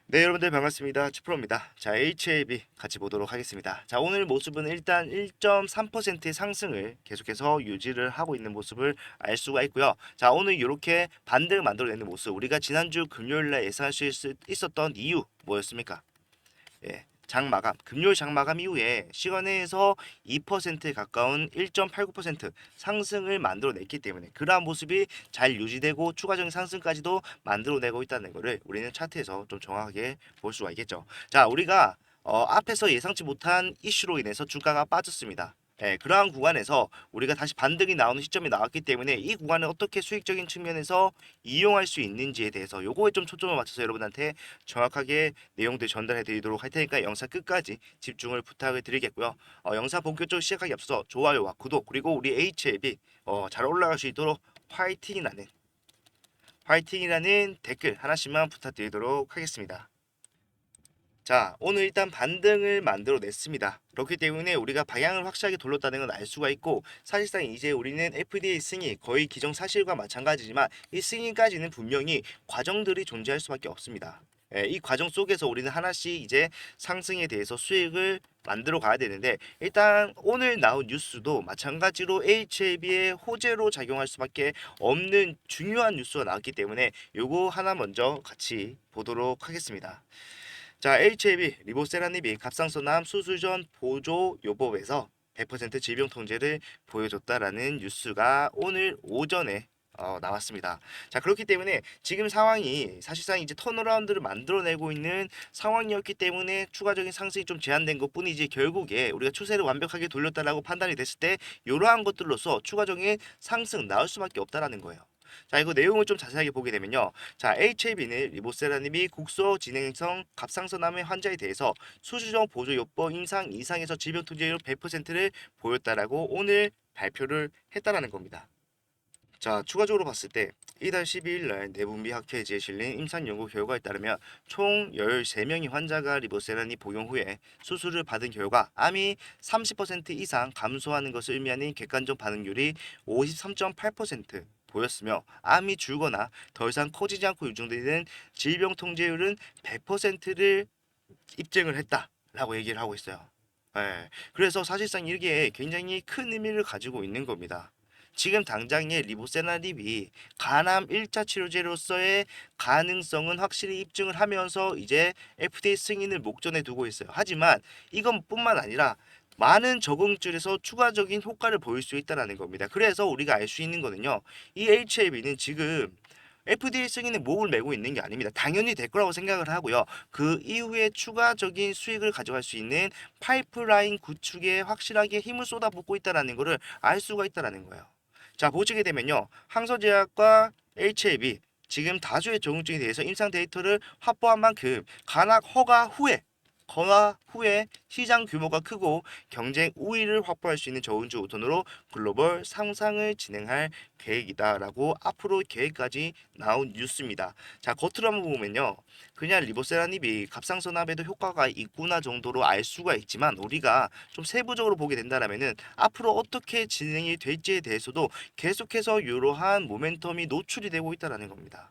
네, 여러분들 반갑습니다. 추프로입니다. 자, HAB 같이 보도록 하겠습니다. 자, 오늘 모습은 일단 1.3%의 상승을 계속해서 유지를 하고 있는 모습을 알 수가 있고요. 자, 오늘 이렇게 반등을 만들어내는 모습, 우리가 지난주 금요일날 예상할 수 있었던 이유 뭐였습니까? 예, 장마감, 금요일 장마감 이후에 시간에서 2%에 가까운 1.89% 상승을 만들어냈기 때문에 그러한 모습이 잘 유지되고 추가적인 상승까지도 만들어내고 있다는 것을 우리는 차트에서 좀 정확하게 볼 수가 있겠죠. 자, 우리가 앞에서 예상치 못한 이슈로 인해서 주가가 빠졌습니다. 예, 그러한 구간에서 우리가 다시 반등이 나오는 시점이 나왔기 때문에 이 구간을 어떻게 수익적인 측면에서 이용할 수 있는지에 대해서 요거에 좀 초점을 맞춰서 여러분한테 정확하게 내용들 전달해 드리도록 할 테니까 영상 끝까지 집중을 부탁을 드리겠고요. 영상 본격적으로 시작하기 앞서 좋아요와 구독 그리고 우리 HLB 잘 올라갈 수 있도록 화이팅이라는 댓글 하나씩만 부탁드리도록 하겠습니다. 자, 오늘 일단 반등을 만들어냈습니다. 그렇기 때문에 우리가 방향을 확실하게 돌렸다는 건 알 수가 있고, 사실상 이제 우리는 FDA 승인 거의 기정사실과 마찬가지지만 이 승인까지는 분명히 과정들이 존재할 수밖에 없습니다. 이 과정 속에서 우리는 하나씩 이제 상승에 대해서 수익을 만들어 가야 되는데, 일단 오늘 나온 뉴스도 마찬가지로 HLB의 호재로 작용할 수밖에 없는 중요한 뉴스가 나왔기 때문에 요거 하나 먼저 같이 보도록 하겠습니다. 자, HAB 리보세라닙이 갑상선암 수술 전 보조 요법에서 100% 질병 통제를 보여줬다라는 뉴스가 오늘 오전에 나왔습니다. 자, 그렇기 때문에 지금 상황이 사실상 이제 턴어라운드를 만들어내고 있는 상황이었기 때문에 추가적인 상승이 좀 제한된 것뿐이지 결국에 우리가 추세를 완벽하게 돌렸다라고 판단이 됐을 때 이러한 것들로서 추가적인 상승 나올 수밖에 없다라는 거예요. 자, 이거 내용을 좀 자세하게 보게 되면요. 자, HAB는 리보세라님이 국소 진행성 갑상선암의 환자에 대해서 수주적 보조요법 임상 이상에서 질병 통제율 100%를 보였다라고 오늘 발표를 했다라는 겁니다. 자, 추가적으로 봤을 때 이달 12일 날 내분비 학회지에 실린 임상 연구 결과에 따르면 총 13명의 환자가 리보세라니 복용 후에 수술을 받은 결과 암이 30% 이상 감소하는 것을 의미하는 객관적 반응률이 53.8% 보였으며 암이 줄거나 더 이상 커지지 않고 유지되는 질병 통제율은 100%를 입증을 했다라고 얘기를 하고 있어요. 예, 그래서 사실상 이게 굉장히 큰 의미를 가지고 있는 겁니다. 지금 당장의 리보세라닙이 간암 1차 치료제로서의 가능성은 확실히 입증을 하면서 이제 FDA 승인을 목전에 두고 있어요. 하지만 이것뿐만 아니라 많은 적응줄에서 추가적인 효과를 보일 수 있다는 겁니다. 그래서 우리가 알 수 있는 거는요. 이 HAB는 지금 FDA 승인에 목을 메고 있는 게 아닙니다. 당연히 될 거라고 생각을 하고요. 그 이후에 추가적인 수익을 가져갈 수 있는 파이프라인 구축에 확실하게 힘을 쏟아붓고 있다는 것을 알 수가 있다는 거예요. 자, 보시게 되면요. 항서제약과 HAB 지금 다수의 적응증에 대해서 임상 데이터를 확보한 만큼 간악 허가 후에 시장 규모가 크고 경쟁 우위를 확보할 수 있는 저운주 우선으로 글로벌 상상을 진행할 계획이다라고 앞으로 계획까지 나온 뉴스입니다. 자, 겉으로 한번 보면요. 그냥 리보세라닙이 갑상선암에도 효과가 있구나 정도로 알 수가 있지만 우리가 좀 세부적으로 보게 된다면은 앞으로 어떻게 진행이 될지에 대해서도 계속해서 이러한 모멘텀이 노출이 되고 있다는 겁니다.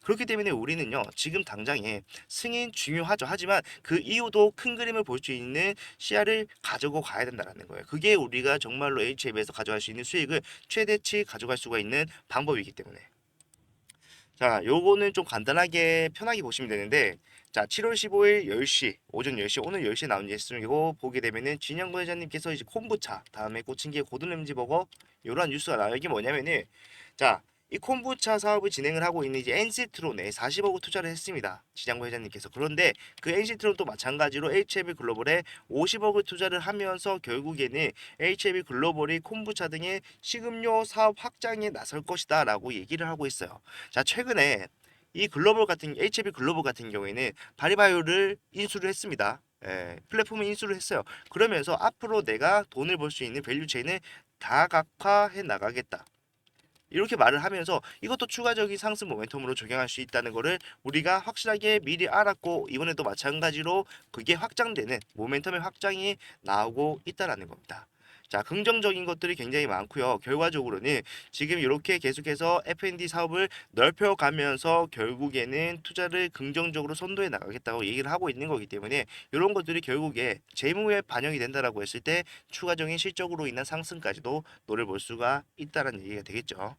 그렇기 때문에 우리는요, 지금 당장에 승인 중요하죠. 하지만 그 이후도 큰 그림을 볼 수 있는 시야를 가지고 가야 된다는 거예요. 그게 우리가 정말로 HF에서 가져갈 수 있는 수익을 최대치 가져갈 수가 있는 방법이기 때문에. 자, 요거는 좀 간단하게 편하게 보시면 되는데, 자, 7월 15일 10시, 오전 10시, 오늘 10시에 나온 뉴스이고, 보게 되면은 진영구 회장님께서 이제 콤부차, 다음에 꽂힌 게 고든램지 버거, 요런 뉴스가 나와요. 이게 뭐냐면은, 자, 이 콤부차 사업을 진행을 하고 있는 이제 NC트론에 40억을 투자를 했습니다. 지장구 회장님께서. 그런데 그 NC트론도 마찬가지로 HLB 글로벌에 50억을 투자를 하면서 결국에는 HLB 글로벌이 콤부차 등의 식음료 사업 확장에 나설 것이다라고 얘기를 하고 있어요. 자, 최근에 이 글로벌 같은 HLB 글로벌 같은 경우에는 바리바이오를 인수를 했습니다. 플랫폼을 인수를 했어요. 그러면서 앞으로 내가 돈을 벌 수 있는 밸류체인을 다각화해 나가겠다. 이렇게 말을 하면서 이것도 추가적인 상승 모멘텀으로 적용할 수 있다는 것을 우리가 확실하게 미리 알았고 이번에도 마찬가지로 그게 확장되는 모멘텀의 확장이 나오고 있다라는 겁니다. 자, 긍정적인 것들이 굉장히 많고요. 결과적으로는 지금 이렇게 계속해서 F&D 사업을 넓혀가면서 결국에는 투자를 긍정적으로 선도해 나가겠다고 얘기를 하고 있는 거기 때문에 이런 것들이 결국에 재무에 반영이 된다라고 했을 때 추가적인 실적으로 인한 상승까지도 노려볼 수가 있다는 얘기가 되겠죠.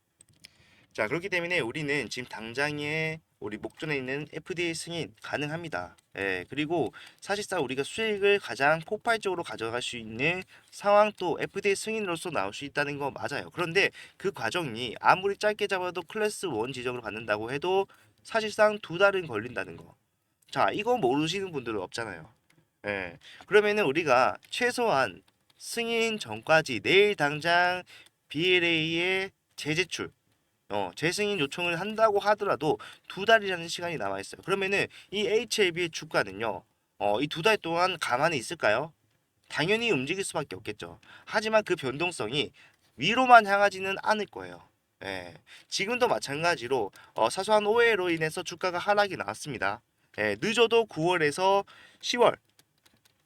자, 그렇기 때문에 우리는 지금 당장에 우리 목전에 있는 FDA 승인 가능합니다. 예, 그리고 사실상 우리가 수익을 가장 폭발적으로 가져갈 수 있는 상황도 FDA 승인으로서 나올 수 있다는 거 맞아요. 그런데 그 과정이 아무리 짧게 잡아도 클래스 1 지정을 받는다고 해도 사실상 2달은 걸린다는 거. 자, 이거 모르시는 분들은 없잖아요. 예, 그러면은 우리가 최소한 승인 전까지 내일 당장 BLA의 재제출 재승인 요청을 한다고 하더라도 2달이라는 시간이 남아 있어요. 그러면은 이 HLB의 주가는요, 이 2달 동안 가만히 있을까요? 당연히 움직일 수밖에 없겠죠. 하지만 그 변동성이 위로만 향하지는 않을 거예요. 예, 지금도 마찬가지로 사소한 오해로 인해서 주가가 하락이 나왔습니다. 예, 늦어도 9월에서 10월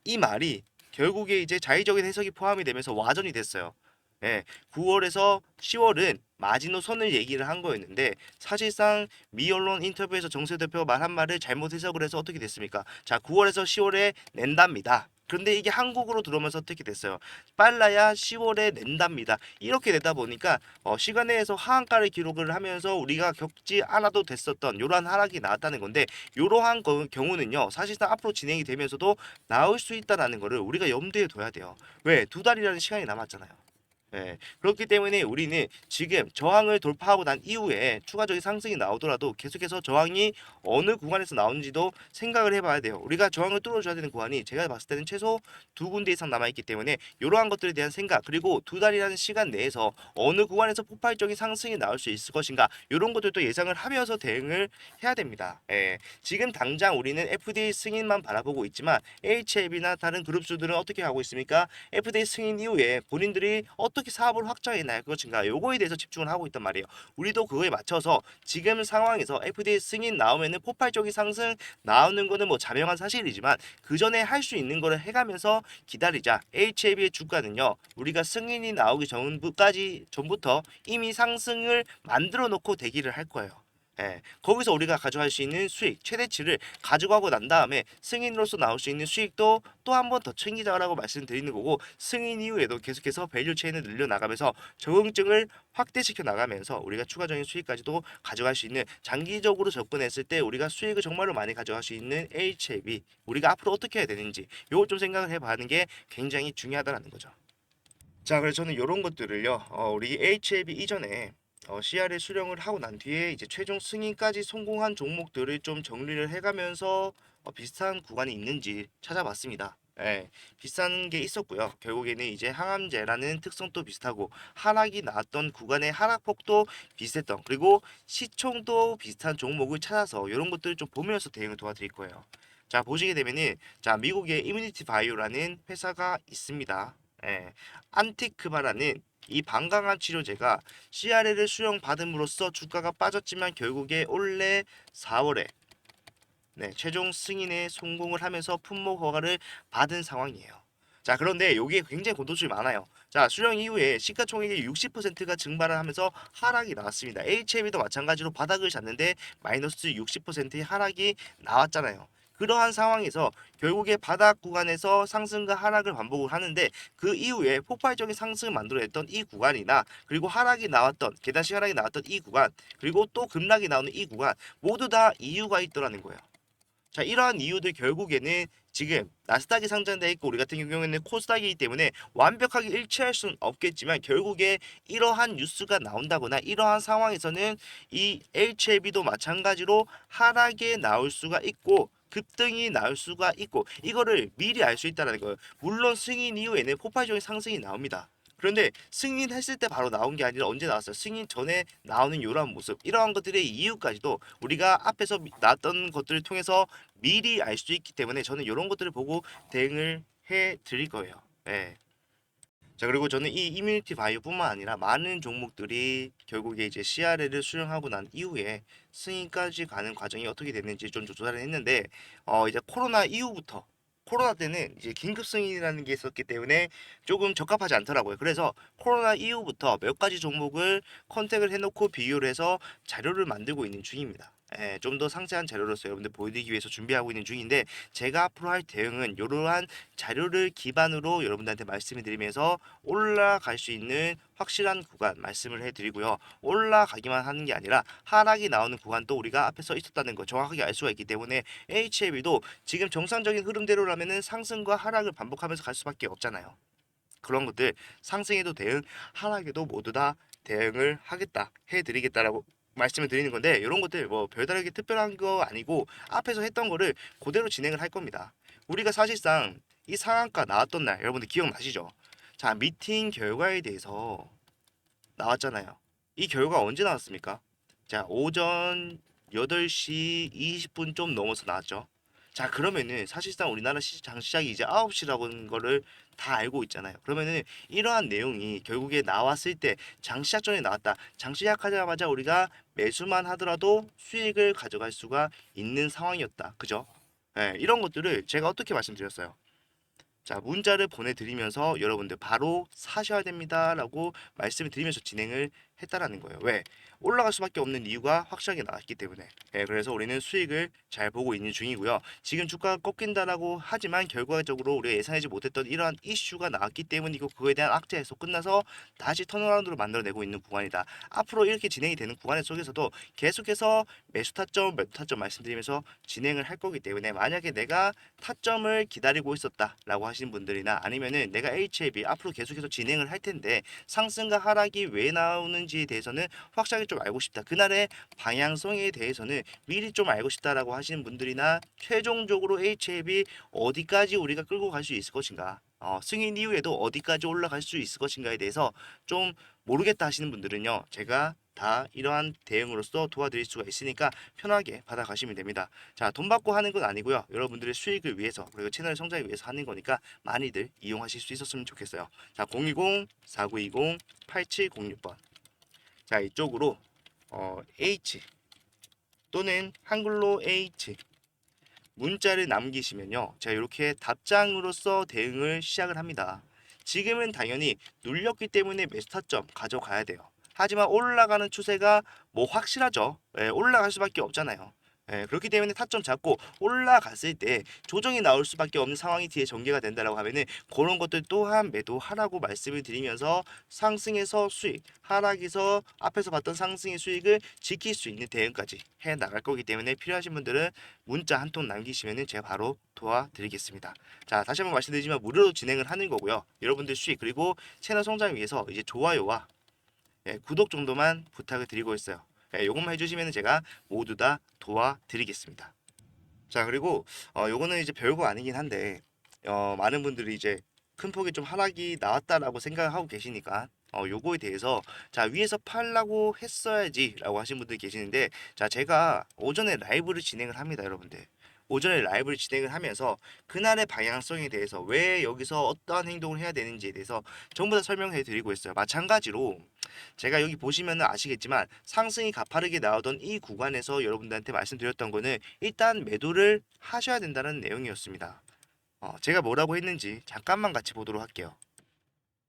이 말이 결국에 이제 자의적인 해석이 포함이 되면서 와전이 됐어요. 예, 9월에서 10월은 마지노선을 얘기를 한 거였는데 사실상 미 언론 인터뷰에서 정세 대표가 말한 말을 잘못 해석을 해서 어떻게 됐습니까? 자, 9월에서 10월에 낸답니다. 그런데 이게 한국으로 들어오면서 어떻게 됐어요? 빨라야 10월에 낸답니다. 이렇게 되다 보니까 시간 내에서 하한가를 기록을 하면서 우리가 겪지 않아도 됐었던 이러한 하락이 나왔다는 건데 이러한 경우는요 사실상 앞으로 진행이 되면서도 나올 수 있다라는 거를 우리가 염두에 둬야 돼요. 왜? 2달이라는 시간이 남았잖아요. 예, 그렇기 때문에 우리는 지금 저항을 돌파하고 난 이후에 추가적인 상승이 나오더라도 계속해서 저항이 어느 구간에서 나오는지도 생각을 해봐야 돼요. 우리가 저항을 뚫어줘야 되는 구간이 제가 봤을 때는 최소 2군데 이상 남아있기 때문에 이러한 것들에 대한 생각 그리고 2달이라는 시간 내에서 어느 구간에서 폭발적인 상승이 나올 수 있을 것인가 이런 것들도 예상을 하면서 대응을 해야 됩니다. 예, 지금 당장 우리는 FDA 승인만 바라보고 있지만 HLB나 다른 그룹주들은 어떻게 하고 있습니까? FDA 승인 이후에 본인들이 어떻게 사업을 확장해 나갈 것인가 요거에 대해서 집중을 하고 있단 말이에요. 우리도 그거에 맞춰서 지금 상황에서 FDA 승인 나오면은 폭발적인 상승 나오는 거는 뭐 자명한 사실이지만 그 전에 할 수 있는 거를 해가면서 기다리자. HLB의 주가는요 우리가 승인이 나오기 전부터 이미 상승을 만들어 놓고 대기를 할 거예요. 예, 거기서 우리가 가져갈 수 있는 수익 최대치를 가져가고 난 다음에 승인으로서 나올 수 있는 수익도 또 한 번 더 챙기자라고 말씀드리는 거고 승인 이후에도 계속해서 밸류 체인을 늘려나가면서 적응증을 확대시켜 나가면서 우리가 추가적인 수익까지도 가져갈 수 있는 장기적으로 접근했을 때 우리가 수익을 정말로 많이 가져갈 수 있는 HLB 우리가 앞으로 어떻게 해야 되는지 요걸 좀 생각을 해봐는 게 굉장히 중요하다는 거죠. 자, 그래서 저는 이런 것들을요, 우리 HLB 이전에 CR에 수령을 하고 난 뒤에 이제 최종 승인까지 성공한 종목들을 좀 정리를 해가면서 비슷한 구간이 있는지 찾아봤습니다. 예, 비싼 게 있었고요. 결국에는 이제 항암제라는 특성도 비슷하고 하락이 나왔던 구간의 하락폭도 비슷했던 그리고 시총도 비슷한 종목을 찾아서 이런 것들을 좀 보면서 대응을 도와드릴 거예요. 자, 보시게 되면은 자, 미국의 이뮤니티 바이오라는 회사가 있습니다. 예, 안티크바라는 이 방광암 치료제가 CRL을 수령받음으로써 주가가 빠졌지만 결국에 올해 4월에 최종 승인에 성공을 하면서 품목 허가를 받은 상황이에요. 자, 그런데 여기에 굉장히 고도수이 많아요. 자, 수령 이후에 시가총액의 60%가 증발을 하면서 하락이 나왔습니다. HM도 마찬가지로 바닥을 잤는데 마이너스 60%의 하락이 나왔잖아요. 그러한 상황에서 결국에 바닥 구간에서 상승과 하락을 반복을 하는데 그 이후에 폭발적인 상승을 만들어냈던 이 구간이나 그리고 하락이 나왔던 계단식 하락이 나왔던 이 구간 그리고 또 급락이 나오는 이 구간 모두 다 이유가 있더라는 거예요. 자, 이러한 이유들 결국에는 지금 나스닥이 상장돼 있고 우리 같은 경우에는 코스닥이기 때문에 완벽하게 일치할 수는 없겠지만 결국에 이러한 뉴스가 나온다거나 이러한 상황에서는 이 HLB도 마찬가지로 하락에 나올 수가 있고 급등이 나올 수가 있고 이거를 미리 알 수 있다는 거예요. 물론 승인 이후에는 폭발적인 상승이 나옵니다. 그런데 승인했을 때 바로 나온 게 아니라 언제 나왔어요? 승인 전에 나오는 이러한 모습, 이러한 것들의 이유까지도 우리가 앞에서 나왔던 것들을 통해서 미리 알 수 있기 때문에 저는 이런 것들을 보고 대응을 해 드릴 거예요. 예. 자, 그리고 저는 이 이뮤니티 바이오뿐만 아니라 많은 종목들이 결국에 이제 CRL을 수령하고 난 이후에 승인까지 가는 과정이 어떻게 됐는지 좀 조사를 했는데 이제 코로나 때는 이제 긴급 승인이라는 게 있었기 때문에 조금 적합하지 않더라고요. 그래서 코로나 이후부터 몇 가지 종목을 컨택을 해놓고 비교를 해서 자료를 만들고 있는 중입니다. 예, 좀 더 상세한 자료로서 여러분들 보여드리기 위해서 준비하고 있는 중인데, 제가 앞으로 할 대응은 이러한 자료를 기반으로 여러분들한테 말씀을 드리면서 올라갈 수 있는 확실한 구간 말씀을 해드리고요. 올라가기만 하는 게 아니라 하락이 나오는 구간도 우리가 앞에 서 있었다는 거 정확하게 알 수가 있기 때문에, HLB도 지금 정상적인 흐름대로라면은 상승과 하락을 반복하면서 갈 수밖에 없잖아요. 그런 것들 상승에도 대응, 하락에도 모두 다 대응을 하겠다, 해드리겠다라고 말씀을 드리는 건데, 이런 것들 뭐 별다르게 특별한 거 아니고 앞에서 했던 거를 그대로 진행을 할 겁니다. 우리가 사실상 이 상한가 나왔던 날 여러분들 기억나시죠? 자, 미팅 결과에 대해서 나왔잖아요. 이 결과 언제 나왔습니까? 자, 오전 8시 20분 좀 넘어서 나왔죠. 자, 그러면은 사실상 우리나라 시장 시작이 이제 9시라는 거를 다 알고 있잖아요. 그러면은 이러한 내용이 결국에 나왔을 때 장 시작 전에 나왔다. 장 시작하자마자 우리가 매수만 하더라도 수익을 가져갈 수가 있는 상황이었다. 그죠? 예, 이런 것들을 제가 어떻게 말씀드렸어요? 자, 문자를 보내드리면서 여러분들 바로 사셔야 됩니다라고 말씀을 드리면서 진행을 했다라는 거예요. 왜? 올라갈 수밖에 없는 이유가 확실하게 나왔기 때문에. 예, 그래서 우리는 수익을 잘 보고 있는 중이고요. 지금 주가가 꺾인다라고 하지만 결과적으로 우리가 예상하지 못했던 이러한 이슈가 나왔기 때문이고, 그거에 대한 악재 해소 끝나서 다시 턴어라운드로 만들어내고 있는 구간이다. 앞으로 이렇게 진행이 되는 구간 속에서도 계속해서 매수 타점, 매도 타점 말씀드리면서 진행을 할 거기 때문에, 만약에 내가 타점을 기다리고 있었다라고 하시는 분들이나, 아니면은 내가 HLB 앞으로 계속해서 진행을 할 텐데 상승과 하락이 왜 나오는지에 대해서는 확실하게 좀 알고 싶다, 그날의 방향성에 대해서는 미리 좀 알고 싶다라고 하시는 분들이나, 최종적으로 HLB 어디까지 우리가 끌고 갈 수 있을 것인가, 승인 이후에도 어디까지 올라갈 수 있을 것인가에 대해서 좀 모르겠다 하시는 분들은요, 제가 다 이러한 대응으로서 도와드릴 수가 있으니까 편하게 받아가시면 됩니다. 자, 돈 받고 하는 건 아니고요. 여러분들의 수익을 위해서, 그리고 채널 성장을 위해서 하는 거니까 많이들 이용하실 수 있었으면 좋겠어요. 자, 010-4920-8706번. 자, 이쪽으로 H 또는 한글로 H 문자를 남기시면요, 제가 이렇게 답장으로서 대응을 시작을 합니다. 지금은 당연히 눌렸기 때문에 매수 타점 가져가야 돼요. 하지만 올라가는 추세가 뭐 확실하죠. 예, 올라갈 수밖에 없잖아요. 예, 그렇기 때문에 타점 잡고 올라갔을 때 조정이 나올 수밖에 없는 상황이 뒤에 전개가 된다라고 하면은, 그런 것들 또한 매도하라고 말씀을 드리면서 상승에서 수익, 하락에서 앞에서 봤던 상승의 수익을 지킬 수 있는 대응까지 해 나갈 거기 때문에, 필요하신 분들은 문자 한 통 남기시면은 제가 바로 도와드리겠습니다. 자, 다시 한번 말씀드리지만 무료로 진행을 하는 거고요. 여러분들 수익, 그리고 채널 성장을 위해서 이제 좋아요와 구독 정도만 부탁을 드리고 있어요. 요것만 해주시면 제가 모두 다 도와드리겠습니다. 자, 그리고 요거는 이제 별거 아니긴 한데, 많은 분들이 이제 큰 폭의 좀 하락이 나왔다라고 생각을 하고 계시니까, 요거에 대해서 자, 위에서 팔라고 했어야지라고 하신 분들 계시는데, 자, 제가 오전에 라이브를 진행을 합니다, 여러분들. 오전에 라이브를 진행을 하면서 그날의 방향성에 대해서, 왜 여기서 어떠한 행동을 해야 되는지에 대해서 전부 다 설명해 드리고 있어요. 마찬가지로 제가 여기 보시면 아시겠지만, 상승이 가파르게 나오던 이 구간에서 여러분들한테 말씀드렸던 거는 일단 매도를 하셔야 된다는 내용이었습니다. 제가 뭐라고 했는지 잠깐만 같이 보도록 할게요.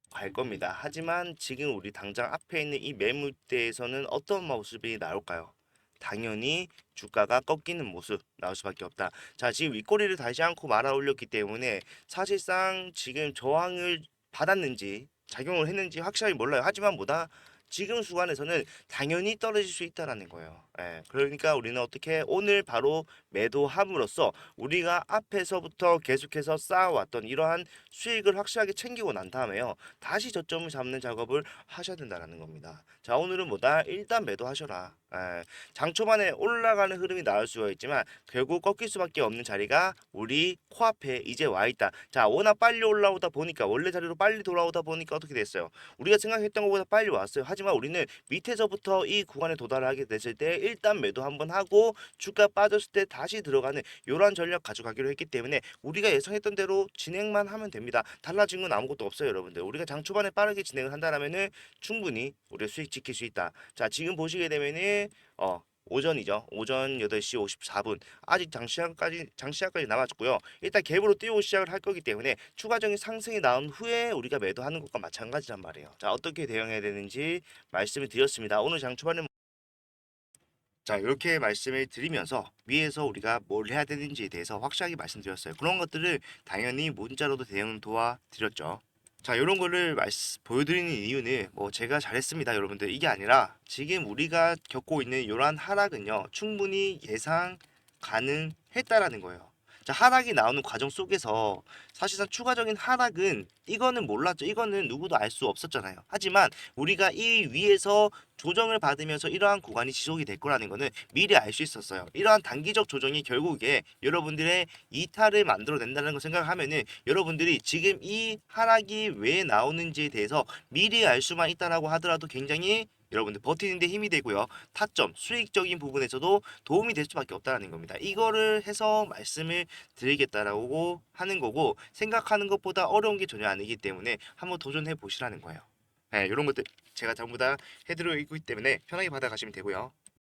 갈 겁니다. 하지만 지금 우리 당장 앞에 있는 이 매물대에서는 어떤 모습이 나올까요? 당연히 주가가 꺾이는 모습 나올 수밖에 없다. 자, 지금 윗꼬리를 달지 않고 말아 올렸기 때문에 사실상 지금 저항을 받았는지 작용을 했는지 확실하게 몰라요. 하지만 뭐다? 지금 수간에서는 당연히 떨어질 수 있다라는 거예요. 예, 그러니까 우리는 어떻게 오늘 바로 매도함으로써 우리가 앞에서부터 계속해서 쌓아왔던 이러한 수익을 확실하게 챙기고 난 다음에요, 다시 저점을 잡는 작업을 하셔야 된다는 겁니다. 자, 오늘은 뭐다? 일단 매도하셔라. 장 초반에 올라가는 흐름이 나올 수가 있지만 결국 꺾일 수밖에 없는 자리가 우리 코앞에 이제 와 있다. 자, 워낙 빨리 올라오다 보니까, 원래 자리로 빨리 돌아오다 보니까 어떻게 됐어요? 우리가 생각했던 것보다 빨리 왔어요. 하지만 우리는 밑에서부터 이 구간에 도달하게 됐을 때 일단 매도 한번 하고 주가 빠졌을 때 다시 들어가는 이러한 전략 가져가기로 했기 때문에, 우리가 예상했던 대로 진행만 하면 됩니다. 달라진 건 아무것도 없어요, 여러분들. 우리가 장 초반에 빠르게 진행을 한다라면은 충분히 우리가 수익 지킬 수 있다. 자, 지금 보시게 되면은 오전이죠. 오전 8시 54분. 아직 장시간까지 남았고요. 일단 갭으로 띄우고 시작을 할 거기 때문에 추가적인 상승이 나온 후에 우리가 매도하는 것과 마찬가지란 말이에요. 자, 어떻게 대응해야 되는지 말씀을 드렸습니다. 오늘 장 초반에 자, 이렇게 말씀을 드리면서 위에서 우리가 뭘 해야 되는지에 대해서 확실하게 말씀드렸어요. 그런 것들을 당연히 문자로도 대응 도와드렸죠. 자, 이런 거를 보여드리는 이유는 뭐 제가 잘했습니다, 여러분들. 이게 아니라 지금 우리가 겪고 있는 이러한 하락은요, 충분히 예상 가능했다라는 거예요. 자, 하락이 나오는 과정 속에서 사실상 추가적인 하락은 이거는 몰랐죠. 이거는 누구도 알 수 없었잖아요. 하지만 우리가 이 위에서 조정을 받으면서 이러한 구간이 지속이 될 거라는 거는 미리 알 수 있었어요. 이러한 단기적 조정이 결국에 여러분들의 이탈을 만들어낸다는 걸 생각하면은 여러분들이 지금 이 하락이 왜 나오는지에 대해서 미리 알 수만 있다라고 하더라도 굉장히 여러분들 버티는 데 힘이 되고요. 타점, 수익적인 부분에서도 도움이 될 수밖에 없다는 겁니다. 이거를 해서 말씀을 드리겠다라고 하는 거고 생각하는 것보다 어려운 게 전혀 아니기 때문에 한번 도전해 보시라는 거예요. 네, 이런 것들 제가 전부 다 해드리고 있기 때문에 편하게 받아가시면 되고요.